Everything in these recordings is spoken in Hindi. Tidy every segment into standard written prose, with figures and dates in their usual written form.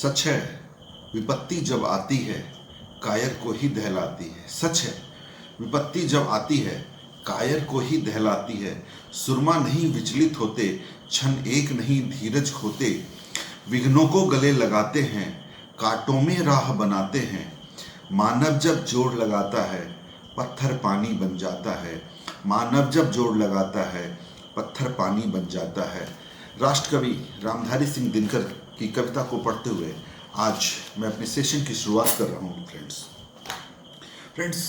सच है, विपत्ति जब आती है कायर को ही दहलाती है। सच है, विपत्ति जब आती है कायर को ही दहलाती है। सुरमा नहीं विचलित होते, क्षण एक नहीं धीरज खोते। विघ्नों को गले लगाते हैं, कांटों में राह बनाते हैं। मानव जब जोड़ लगाता है पत्थर पानी बन जाता है। मानव जब जोड़ लगाता है पत्थर पानी बन जाता है। राष्ट्रकवि रामधारी सिंह दिनकर की कविता को पढ़ते हुए आज मैं अपने सेशन की शुरुआत कर रहा हूँ। फ्रेंड्स,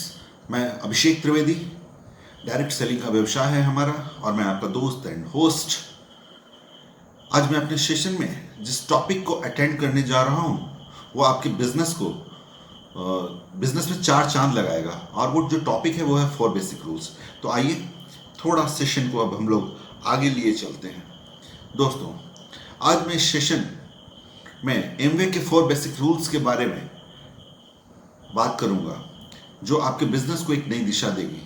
मैं अभिषेक त्रिवेदी, डायरेक्ट सेलिंग का व्यवसाय है हमारा और मैं आपका दोस्त एंड होस्ट। आज मैं अपने सेशन में जिस टॉपिक को अटेंड करने जा रहा हूँ वो आपके बिजनेस में चार चांद लगाएगा और वो जो टॉपिक है वो है 4 बेसिक रूल्स। तो आइए थोड़ा सेशन को अब हम लोग आगे लिए चलते हैं। दोस्तों, आज मैं इस सेशन में एमवे के 4 बेसिक रूल्स के बारे में बात करूंगा जो आपके बिजनेस को एक नई दिशा देगी।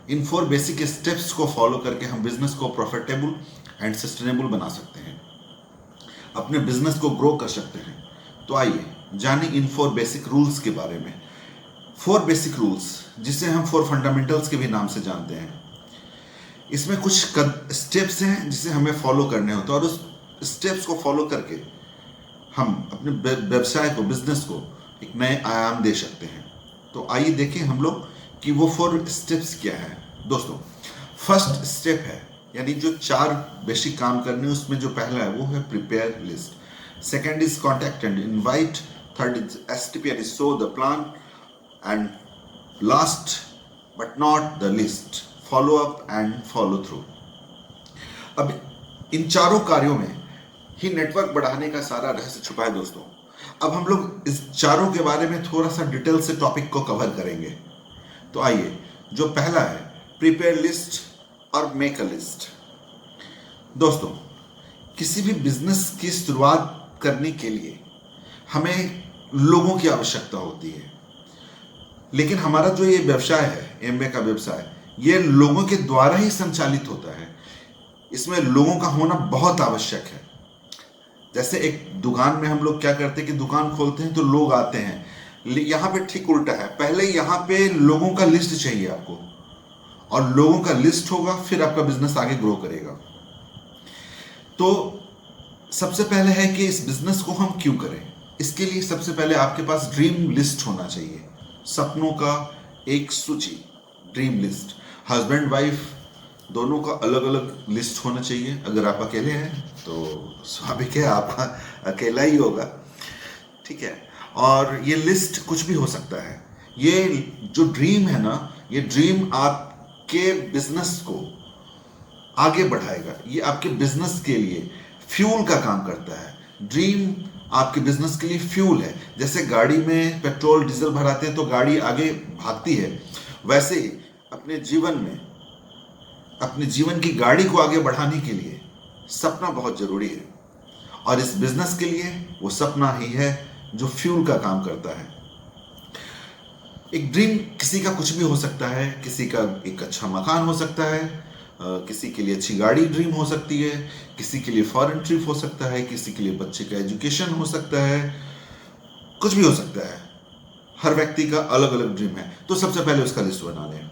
इन 4 बेसिक स्टेप्स को फॉलो करके हम बिजनेस को प्रॉफिटेबल एंड सस्टेनेबल बना सकते हैं, अपने बिजनेस को ग्रो कर सकते हैं। तो आइए जाने इन 4 बेसिक रूल्स के बारे में। 4 बेसिक रूल्स जिसे हम 4 फंडामेंटल्स के भी नाम से जानते हैं। इसमें कुछ स्टेप्स हैं जिसे हमें फॉलो करने होते हैं और उस स्टेप्स को फॉलो करके हम अपने व्यवसाय को, बिजनेस को एक नए आयाम दे सकते हैं। तो आइए देखें हम लोग कि वो 4 स्टेप्स क्या है। दोस्तों, फर्स्ट स्टेप है, यानी जो 4 बेसिक काम करने उसमें जो पहला है वो है prepare list. Second is contact and invite. Third is STP and so the plan. And last but not the list, follow up and follow through. अब इन चारों कार्यों में ही नेटवर्क बढ़ाने का सारा रहस्य छुपा है। दोस्तों, अब हम लोग इस चारों के बारे में थोड़ा सा डिटेल से टॉपिक को कवर करेंगे। तो आइए, जो पहला है प्रिपेयर लिस्ट और मेक अ लिस्ट। दोस्तों, किसी भी बिजनेस की शुरुआत करने के लिए हमें लोगों की आवश्यकता होती है, लेकिन हमारा जो ये व्यवसाय है, एमवे का व्यवसाय, ये लोगों के द्वारा ही संचालित होता है। इसमें लोगों का होना बहुत आवश्यक है। जैसे एक दुकान में हम लोग क्या करते हैं कि दुकान खोलते हैं तो लोग आते हैं, यहाँ पे ठीक उल्टा है। पहले यहाँ पे लोगों का लिस्ट चाहिए आपको, और लोगों का लिस्ट होगा फिर आपका बिजनेस आगे ग्रो करेगा। तो सबसे पहले है कि इस बिजनेस को हम क्यों करें। इसके लिए सबसे पहले आपके पास ड्रीम लिस्ट होना चाहिए, सपनों का एक सूची, ड्रीम लिस्ट। हस्बैंड वाइफ दोनों का अलग अलग लिस्ट होना चाहिए। अगर आप अकेले हैं तो स्वाभाविक है आपका अकेला ही होगा, ठीक है। और ये लिस्ट कुछ भी हो सकता है। ये जो ड्रीम है ना, ये ड्रीम आपके बिजनेस को आगे बढ़ाएगा। ये आपके बिजनेस के लिए फ्यूल का काम करता है। ड्रीम आपके बिजनेस के लिए फ्यूल है। जैसे गाड़ी में पेट्रोल डीजल भराते हैं तो गाड़ी आगे भागती है, वैसे ही अपने जीवन में, अपने जीवन की गाड़ी को आगे बढ़ाने के लिए सपना बहुत जरूरी है। और इस बिजनेस के लिए वो सपना ही है जो फ्यूल का काम करता है। एक ड्रीम किसी का कुछ भी हो सकता है। किसी का एक अच्छा मकान हो सकता है, किसी के लिए अच्छी गाड़ी ड्रीम हो सकती है, किसी के लिए फॉरेन ट्रिप हो सकता है, किसी के लिए बच्चे का एजुकेशन हो सकता है, कुछ भी हो सकता है। हर व्यक्ति का अलग अलग ड्रीम है। तो सबसे पहले उसका लिस्ट बना लें।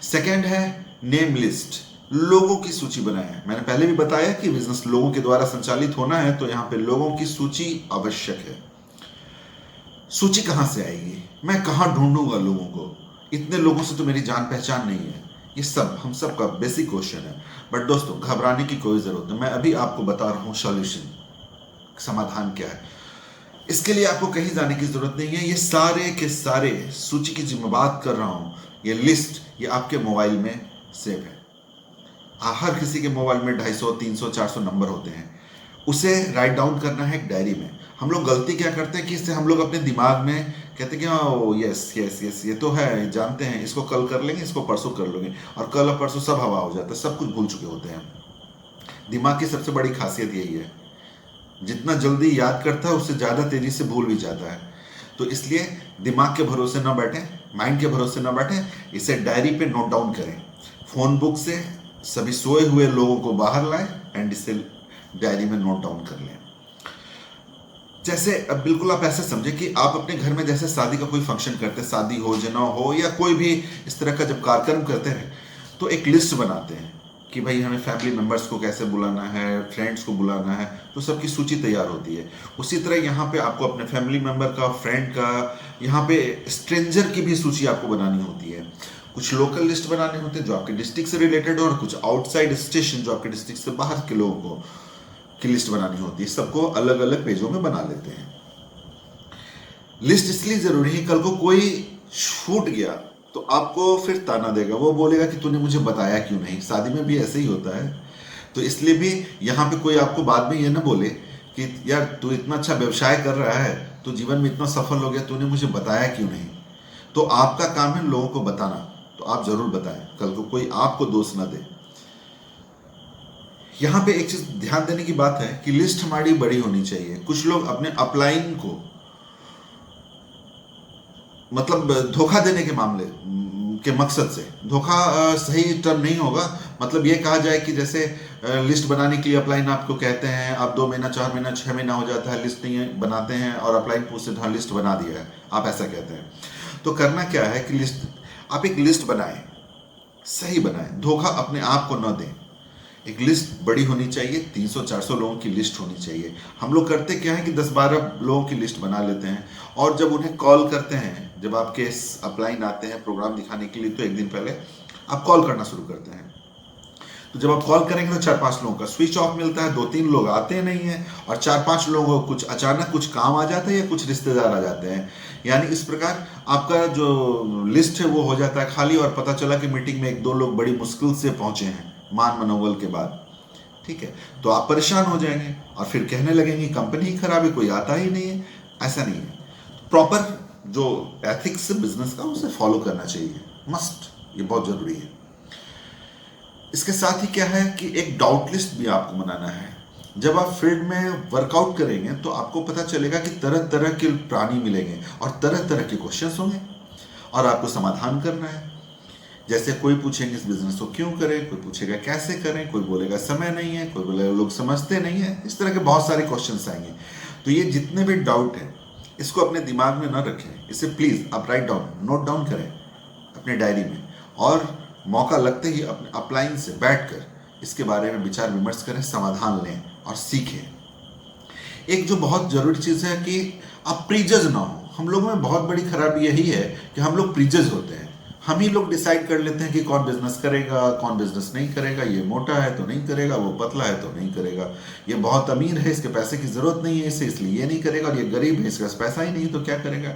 सेकेंड है नेम लिस्ट, लोगों की सूची बनाएं। मैंने पहले भी बताया कि बिजनेस लोगों के द्वारा संचालित होना है, तो यहाँ पे लोगों की सूची आवश्यक है। सूची कहाँ से आएगी, मैं कहाँ ढूंढूंगा लोगों को, इतने लोगों से तो मेरी जान पहचान नहीं है। ये सब हम सब का बेसिक क्वेश्चन है। बट दोस्तों, घबराने की कोई जरूरत नहीं। मैं अभी आपको बता रहा हूँ सॉल्यूशन, समाधान क्या है। इसके लिए आपको कहीं जाने की जरूरत नहीं है। ये सारे के सारे सूची की जो मैं बात कर रहा हूँ, ये लिस्ट, ये आपके मोबाइल में सेव है। हर किसी के मोबाइल में 250, 300, 400 नंबर होते हैं। उसे राइट डाउन करना है एक डायरी में। हम लोग गलती क्या करते हैं कि इससे हम लोग अपने दिमाग में कहते हैं कि हाँ यस यस यस, ये तो है, जानते हैं, इसको कल कर लेंगे, इसको परसों कर लेंगे, और कल और परसों सब हवा हो जाता है, सब कुछ भूल चुके होते हैं। दिमाग की सबसे बड़ी खासियत यही है, जितना जल्दी याद करता है उससे ज़्यादा तेजी से भूल भी जाता है। तो इसलिए दिमाग के भरोसे ना बैठें, माइंड के भरोसे ना बैठें, इसे डायरी पे नोट डाउन करें। फोन बुक से सभी सोए हुए लोगों को बाहर लाएं एंड इसे डायरी में नोट डाउन कर लें। जैसे अब बिल्कुल आप ऐसे समझे कि आप अपने घर में जैसे शादी का कोई फंक्शन करते हैं, शादी हो जनेऊ हो या कोई भी इस तरह का जब कार्यक्रम करते हैं तो एक लिस्ट बनाते हैं कि भाई हमें फैमिली मेम्बर्स को कैसे बुलाना है, फ्रेंड्स को बुलाना है, तो सबकी सूची तैयार होती है। उसी तरह यहाँ पे आपको अपने फैमिली मेम्बर का, फ्रेंड का, यहाँ पे स्ट्रेंजर की भी सूची आपको बनानी होती है। कुछ लोकल लिस्ट बनाने होते हैं जो आपके डिस्ट्रिक्ट से रिलेटेड, और कुछ आउटसाइड स्टेशन जो आपके डिस्ट्रिक्ट से बाहर के लोगों को की लिस्ट बनानी होती है। सबको अलग अलग पेजों में बना लेते हैं। लिस्ट इसलिए जरूरी है, कल को कोई छूट गया तो आपको फिर ताना देगा, वो बोलेगा कि तूने मुझे बताया क्यों नहीं। शादी में भी ऐसे ही होता है। तो इसलिए भी यहाँ पे कोई आपको बाद में ये ना बोले कि यार तू इतना अच्छा व्यवसाय कर रहा है, तू जीवन में इतना सफल हो गया, तूने मुझे बताया क्यों नहीं। तो आपका काम है लोगों को बताना, तो आप जरूर बताएं, कल को कोई आपको दोष ना दे। यहाँ पे एक चीज ध्यान देने की बात है कि लिस्ट हमारी बड़ी होनी चाहिए। कुछ लोग अपने अपलाइन को मतलब धोखा देने के मामले के मकसद से, धोखा सही टर्म नहीं होगा, मतलब ये कहा जाए कि जैसे लिस्ट बनाने के लिए अपलाइन आपको कहते हैं, आप 2 महीना, 4 महीना, 6 महीना हो जाता है, लिस्ट नहीं बनाते हैं, और अपलाइन पूछते हाँ लिस्ट बना दिया है, आप ऐसा कहते हैं। तो करना क्या है कि लिस्ट, आप एक लिस्ट बनाएं, सही बनाएं, धोखा अपने आप को न दें। एक लिस्ट बड़ी होनी चाहिए, 300-400 लोगों की लिस्ट होनी चाहिए। हम लोग करते क्या है कि 10-12 लोगों की लिस्ट बना लेते हैं, और जब उन्हें कॉल करते हैं, जब आपके अपलाइन आते हैं प्रोग्राम दिखाने के लिए, तो एक दिन पहले आप कॉल करना शुरू करते हैं। तो जब आप कॉल करेंगे तो 4-5 लोगों का स्विच ऑफ मिलता है, 2-3 लोग आते नहीं हैं, और 4-5 लोगों को कुछ अचानक कुछ काम आ जाता है या कुछ रिश्तेदार आ जाते हैं। यानी इस प्रकार आपका जो लिस्ट है वो हो जाता है खाली, और पता चला कि मीटिंग में 1-2 लोग बड़ी मुश्किल से पहुंचे हैं मान मनोबल के बाद। ठीक है, तो आप परेशान हो जाएंगे और फिर कहने लगेंगे कंपनी ही खराब है, कोई आता ही नहीं है। ऐसा नहीं है। प्रॉपर जो एथिक्स है बिजनेस का, उसे फॉलो करना चाहिए, मस्ट, ये बहुत जरूरी है। इसके साथ ही क्या है कि एक डाउट लिस्ट भी आपको बनाना है। जब आप फील्ड में वर्कआउट करेंगे तो आपको पता चलेगा कि तरह तरह के प्राणी मिलेंगे और तरह तरह के क्वेश्चंस होंगे, और आपको समाधान करना है। जैसे कोई पूछेंगे इस बिजनेस को क्यों करें, कोई पूछेगा कैसे करें, कोई बोलेगा समय नहीं है, कोई बोलेगा लोग समझते नहीं है। इस तरह के बहुत सारे क्वेश्चंस आएंगे। तो ये जितने भी डाउट हैं इसको अपने दिमाग में ना रखें, इसे प्लीज आप राइट डाउन, नोट डाउन करें अपने डायरी में, और मौका लगते ही अपने अपलाइन से बैठकर इसके बारे में विचार विमर्श करें, समाधान लें और सीखें। एक जो बहुत जरूरी चीज है कि आप प्रीजज ना हो। हम लोगों में बहुत बड़ी खराबी यही है कि हम लोग प्रीजज होते हैं। हम ही लोग डिसाइड कर लेते हैं कि कौन बिजनेस करेगा, कौन बिजनेस नहीं करेगा, ये मोटा है तो नहीं करेगा, वो पतला है तो नहीं करेगा, ये बहुत अमीर है इसके पैसे की जरूरत नहीं है इसे, इसलिए ये नहीं करेगा, और ये गरीब है इसके पास पैसा ही नहीं तो क्या करेगा।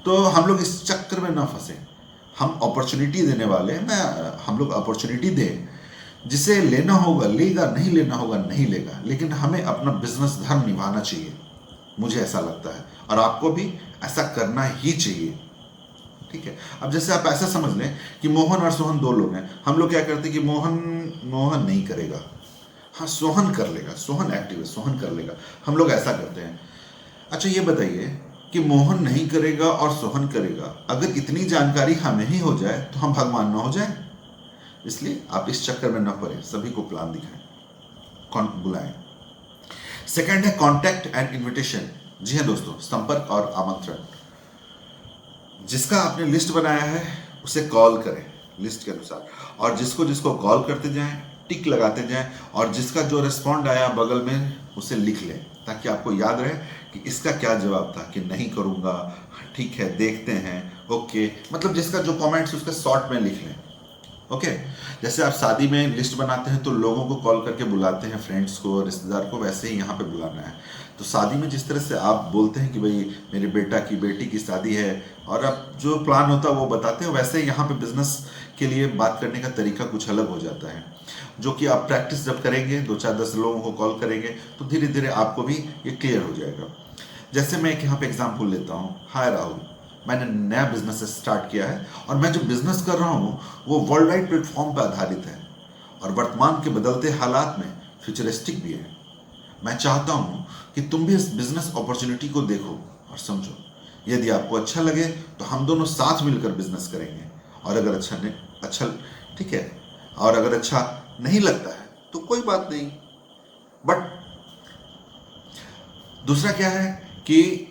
तो हम लोग इस चक्कर में ना फंसे। हम अपॉर्चुनिटी देने वाले हैं, हम लोग अपॉर्चुनिटी दें, जिसे लेना होगा लेगा, नहीं लेना होगा नहीं लेगा, लेकिन हमें अपना बिजनेस धर्म निभाना चाहिए, मुझे ऐसा लगता है, और आपको भी ऐसा करना ही चाहिए। ठीक है, अब जैसे आप ऐसा समझ लें कि मोहन और सोहन 2 लोग हैं। हम लोग क्या करते हैं कि मोहन नहीं करेगा, हाँ सोहन कर लेगा, सोहन एक्टिव है, सोहन कर लेगा, हम लोग ऐसा करते हैं। अच्छा ये बताइए कि मोहन नहीं करेगा और सोहन करेगा, अगर इतनी जानकारी हमें ही हो जाए तो हम भगवान ना हो जाए। इसलिए आप इस चक्कर में न पड़े, सभी को प्लान दिखाएं, कौन बुलाएं। सेकंड है कॉन्टैक्ट एंड इन्विटेशन। जी हाँ दोस्तों, संपर्क और आमंत्रण। जिसका आपने लिस्ट बनाया है उसे कॉल करें लिस्ट के अनुसार, और जिसको जिसको कॉल करते जाएं, टिक लगाते जाएं, और जिसका जो रिस्पॉन्ड आया बगल में उसे लिख लें, ताकि आपको याद रहे कि इसका क्या जवाब था, कि नहीं करूँगा, ठीक है देखते हैं, ओके, मतलब जिसका जो कमेंट्स उसका शॉर्ट में लिख लें। ओके, जैसे आप शादी में लिस्ट बनाते हैं तो लोगों को कॉल करके बुलाते हैं, फ्रेंड्स को, रिश्तेदार को, वैसे ही यहाँ पे बुलाना है। तो शादी में जिस तरह से आप बोलते हैं कि भाई मेरे बेटा की बेटी की शादी है, और आप जो प्लान होता है वो बताते हैं, वैसे ही यहाँ पे बिजनेस के लिए बात करने का तरीका कुछ अलग हो जाता है, जो कि आप प्रैक्टिस जब करेंगे, 2-4-10 लोगों को कॉल करेंगे तो धीरे धीरे आपको भी ये क्लियर हो जाएगा। जैसे मैं एक यहाँ पे एग्जाम्पल लेता हूँ। हाय राहुल, मैंने नया बिजनेस स्टार्ट किया है, और मैं जो बिजनेस कर रहा हूँ वो वर्ल्ड वाइड प्लेटफॉर्म पर आधारित है, और वर्तमान के बदलते हालात में फ्यूचरिस्टिक भी है। मैं चाहता हूँ कि तुम भी इस बिजनेस अपॉर्चुनिटी को देखो और समझो। यदि आपको अच्छा लगे तो हम दोनों साथ मिलकर बिजनेस करेंगे, और अगर अच्छा ठीक है, और अगर अच्छा नहीं लगता है तो कोई बात नहीं। बट दूसरा क्या है कि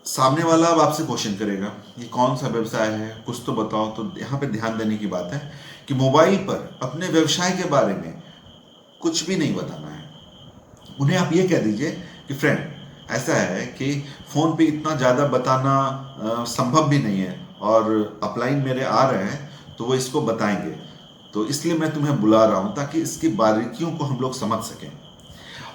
सामने वाला अब आपसे क्वेश्चन करेगा ये कौन सा व्यवसाय है, कुछ तो बताओ। तो यहाँ पे ध्यान देने की बात है कि मोबाइल पर अपने व्यवसाय के बारे में कुछ भी नहीं बताना है। उन्हें आप ये कह दीजिए कि फ्रेंड ऐसा है कि फ़ोन पे इतना ज़्यादा बताना संभव भी नहीं है, और अपलाइन मेरे आ रहे हैं तो वो इसको बताएंगे, तो इसलिए मैं तुम्हें बुला रहा हूँ ताकि इसकी बारीकियों को हम लोग समझ सकें।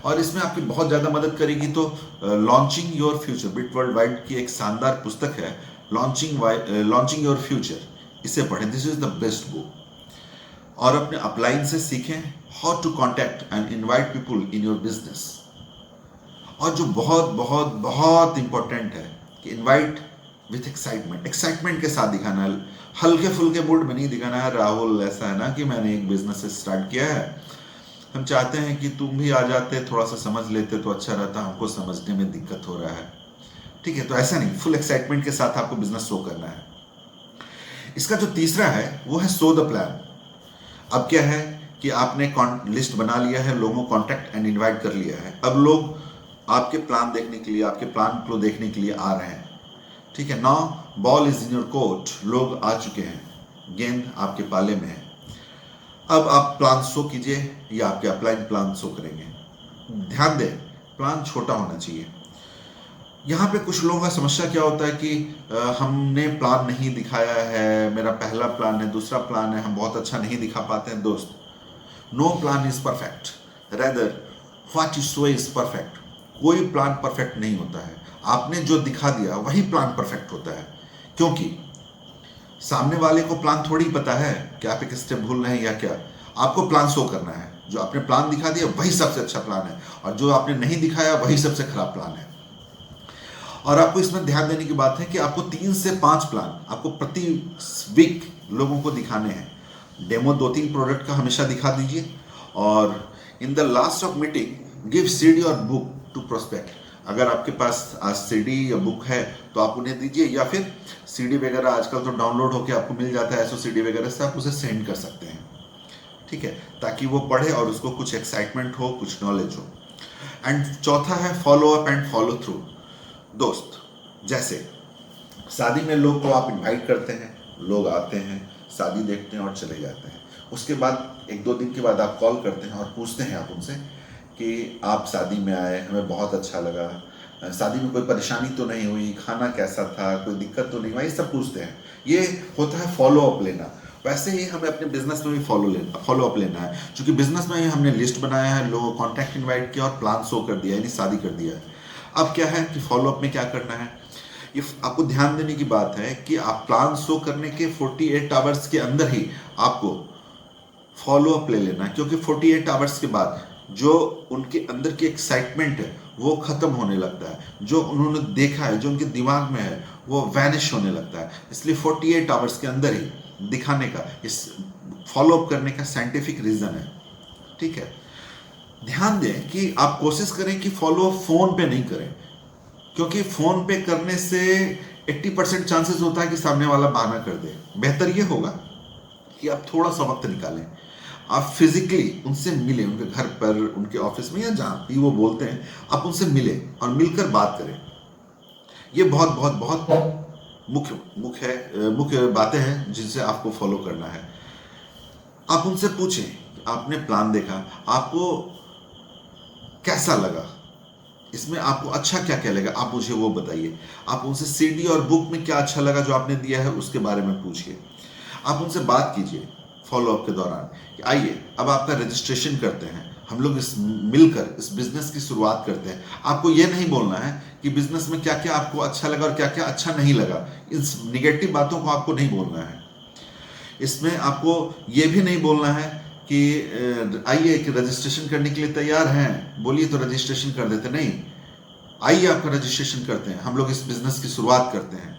और इसमें आपकी बहुत ज़्यादा मदद करेगी तो launching your future, bit world wide की एक शानदार पुस्तक है लॉन्चिंग योर फ्यूचर, इसे पढ़ें। This is the best book. और अपने अपलाइन से सीखें how to contact and invite people in your business. और जो बहुत बहुत बहुत इंपॉर्टेंट है कि इनवाइट विथ एक्साइटमेंट, एक्साइटमेंट के साथ दिखाना है, हल्के फुल्के मूड में नहीं दिखाना है। राहुल ऐसा है ना कि मैंने एक बिजनेस स्टार्ट किया है, हम चाहते हैं कि तुम भी आ जाते, थोड़ा सा समझ लेते तो अच्छा रहता, हमको समझने में दिक्कत हो रहा है। ठीक है, तो ऐसा नहीं, फुल एक्साइटमेंट के साथ आपको बिजनेस शो करना है। इसका जो तीसरा है वो है शो द प्लान। अब क्या है कि आपने लिस्ट बना लिया है, लोगों को कॉन्टैक्ट एंड इनवाइट कर लिया है, अब लोग आपके प्लान देखने के लिए, आपके प्लान को देखने के लिए आ रहे हैं। ठीक है, now ball is in your court, लोग आ चुके हैं, गेंद आपके पाले में है। अब आप प्लान शो कीजिए या आपके अपलाइन प्लान शो करेंगे। ध्यान दें, प्लान छोटा होना चाहिए। यहाँ पे कुछ लोगों का समस्या क्या होता है कि हमने प्लान नहीं दिखाया है, मेरा पहला प्लान है, दूसरा प्लान है, हम बहुत अच्छा नहीं दिखा पाते हैं। दोस्त, no plan is perfect, rather what you show is perfect. कोई प्लान परफेक्ट नहीं होता है, आपने जो दिखा दिया वही प्लान परफेक्ट होता है, क्योंकि सामने वाले को प्लान थोड़ी पता है कि आप एक स्टेप भूल रहे हैं या क्या। आपको प्लान शो करना है, जो आपने प्लान दिखा दिया वही सबसे अच्छा प्लान है, और जो आपने नहीं दिखाया वही सबसे खराब प्लान है। और आपको इसमें ध्यान देने की बात है कि आपको 3 से 5 प्लान आपको प्रति वीक लोगों को दिखाने हैं। डेमो 2-3 प्रोडक्ट का हमेशा दिखा दीजिए, और in the last of meeting give CD और बुक टू प्रोस्पेक्ट। अगर आपके पास आज सीडी या बुक है तो आप उन्हें दीजिए, या फिर सीडी वगैरह आजकल तो डाउनलोड होकर आपको मिल जाता है, सीडी वगैरह से आप उसे सेंड कर सकते हैं। ठीक है, ताकि वो पढ़े और उसको कुछ एक्साइटमेंट हो, कुछ नॉलेज हो। एंड चौथा है follow up and follow through. दोस्त, जैसे शादी में लोग को आप इनवाइट करते हैं, लोग आते हैं, शादी देखते हैं और चले जाते हैं। उसके बाद 1-2 दिन के बाद आप कॉल करते हैं और पूछते हैं आप उनसे कि आप शादी में आए, हमें बहुत अच्छा लगा, शादी में कोई परेशानी तो नहीं हुई, खाना कैसा था, कोई दिक्कत तो नहीं हुई, ये सब पूछते हैं। ये होता है फॉलो अप लेना। वैसे ही हमें अपने बिजनेस में भी फॉलो अप लेना है, क्योंकि बिजनेस में ही हमने लिस्ट बनाया है, लोगों को कॉन्टैक्ट इन्वाइट किया और प्लान शो कर दिया, यानी शादी कर दिया है। अब क्या है कि फॉलो अप में क्या करना है, ये आपको ध्यान देने की बात है कि आप प्लान शो करने के 48 आवर्स के अंदर ही आपको फॉलो अप ले लेना है, क्योंकि 48 आवर्स के बाद जो उनके अंदर की एक्साइटमेंट है वो खत्म होने लगता है, जो उन्होंने देखा है, जो उनके दिमाग में है, वो वैनिश होने लगता है। इसलिए 48 आवर्स के अंदर ही दिखाने का, इस फॉलो अप करने का साइंटिफिक रीजन है। ठीक है, ध्यान दें कि आप कोशिश करें कि फॉलो अप फोन पे नहीं करें, क्योंकि फोन पे करने से 80% चांसेस होता है कि सामने वाला बहाना कर दे। बेहतर ये होगा कि आप थोड़ा सा वक्त निकालें, आप फिजिकली उनसे मिलें, उनके घर पर, उनके ऑफिस में या जहाँ भी वो बोलते हैं, आप उनसे मिलें और मिलकर बात करें। ये बहुत बहुत बहुत मुख्य बातें हैं जिनसे आपको फॉलो करना है। आप उनसे पूछें, आपने प्लान देखा, आपको कैसा लगा, इसमें आपको अच्छा क्या क्या लगा, आप मुझे वो बताइए। आप उनसे सीडी और बुक में क्या अच्छा लगा जो आपने दिया है उसके बारे में पूछिए। आप उनसे बात कीजिए फॉलो अप के दौरान कि आइए अब आपका रजिस्ट्रेशन करते हैं, हम लोग मिलकर इस बिजनेस की शुरुआत करते हैं। आपको ये नहीं बोलना है कि बिजनेस में क्या क्या आपको अच्छा लगा और क्या क्या अच्छा नहीं लगा, इस निगेटिव बातों को आपको नहीं बोलना है। इसमें आपको ये भी नहीं बोलना है कि आइए कि रजिस्ट्रेशन करने के लिए तैयार हैं, बोलिए तो रजिस्ट्रेशन कर देते। नहीं, आइए आपका रजिस्ट्रेशन करते हैं, हम लोग इस बिजनेस की शुरुआत करते हैं।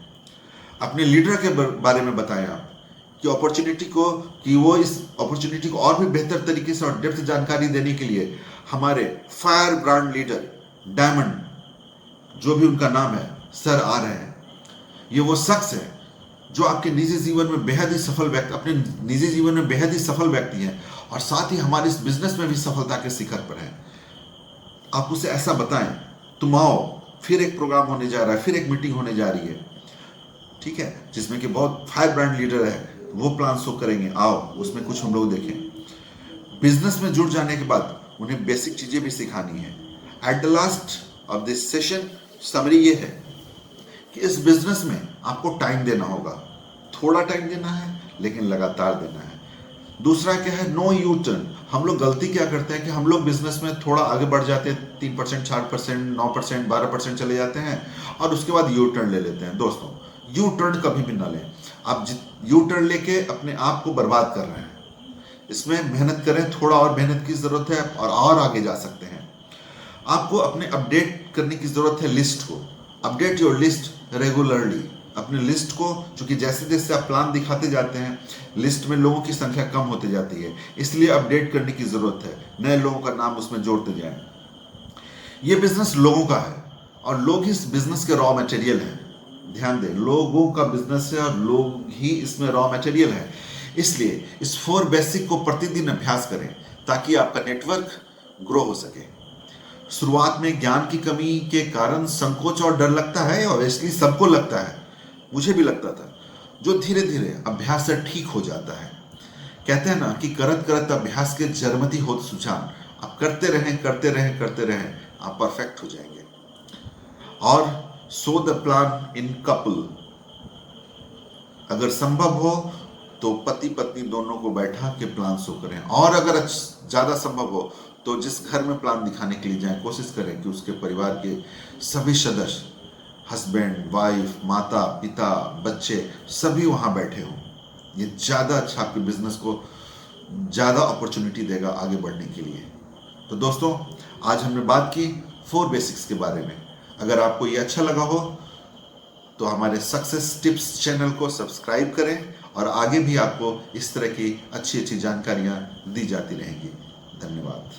अपने लीडर के बारे में बताएं आप कि वो इस अपॉर्चुनिटी को और भी बेहतर तरीके से और डेप्थ जानकारी देने के लिए हमारे फायर ब्रांड लीडर डायमंड, जो भी उनका नाम है, सर आ रहे हैं। ये वो शख्स है जो आपके निजी जीवन में बेहद ही सफल व्यक्ति, अपने निजी जीवन में बेहद ही सफल व्यक्ति हैं और साथ ही हमारे इस बिजनेस में भी सफलता के शिखर पर हैं। आप उसे ऐसा बताएं, तुम आओ, फिर एक प्रोग्राम होने जा रहा है, फिर एक मीटिंग होने जा रही है, ठीक है, जिसमें कि बहुत 5 ब्रांड लीडर है, वो प्लान शो करेंगे, आओ उसमें कुछ हम लोग देखें। बिजनेस में जुड़ जाने के बाद उन्हें बेसिक चीजें भी सिखानी है। At the last of this session summary ये है कि इस बिजनेस में आपको टाइम देना होगा, थोड़ा टाइम देना है लेकिन लगातार देना है। दूसरा क्या है, नो यू टर्न। हम लोग गलती क्या करते हैं कि हम लोग बिजनेस में थोड़ा आगे बढ़ जाते हैं, 3%, 4%, 9%, 12% चले जाते हैं और उसके बाद यू टर्न ले लेते हैं। दोस्तों, यू टर्न कभी भी ना लें। आप यू टर्न लेके अपने आप को बर्बाद कर रहे हैं। इसमें मेहनत करें, थोड़ा और मेहनत की जरूरत है और आगे जा सकते हैं। आपको अपने अपडेट करने की जरूरत है लिस्ट को। Update your list regularly. अपने लिस्ट को, क्योंकि जैसे जैसे आप प्लान दिखाते जाते हैं, लिस्ट में लोगों की संख्या कम होती जाती है, इसलिए अपडेट करने की जरूरत है। नए लोगों का नाम उसमें जोड़ते जाएं। ये बिजनेस लोगों का है और लोग इस बिजनेस के रॉ मटेरियल हैं। ध्यान दें, लोगों का बिजनेस है और लोग ही इसमें रॉ मटेरियल है। इसलिए इस 4 बेसिक को प्रतिदिन अभ्यास करें ताकि आपका नेटवर्क ग्रो हो सके। शुरुआत में ज्ञान की कमी के कारण संकोच और डर लगता है, ऑब्वियसली सबको लगता है, मुझे भी लगता था, जो धीरे धीरे अभ्यास से ठीक हो जाता है। कहते हैं ना कि करत करत अभ्यास के जरमती होत सुजान। आप करते रहें करते रहें करते रहें, आप परफेक्ट हो जाएंगे। और so the plan in couple. अगर संभव हो तो पति पत्नी दोनों को बैठा के प्लान शो करें, और अगर ज्यादा संभव हो तो जिस घर में प्लान दिखाने के लिए जाएं, कोशिश करें कि उसके परिवार के सभी सदस्य, हस्बैंड, वाइफ, माता पिता, बच्चे, सभी वहां बैठे हों। ये ज़्यादा अच्छा आपके बिजनेस को ज़्यादा अपॉर्चुनिटी देगा आगे बढ़ने के लिए। तो दोस्तों, आज हमने बात की 4 बेसिक्स के बारे में। अगर आपको ये अच्छा लगा हो तो हमारे सक्सेस टिप्स चैनल को सब्सक्राइब करें और आगे भी आपको इस तरह की अच्छी अच्छी जानकारियाँ दी जाती रहेंगी। धन्यवाद।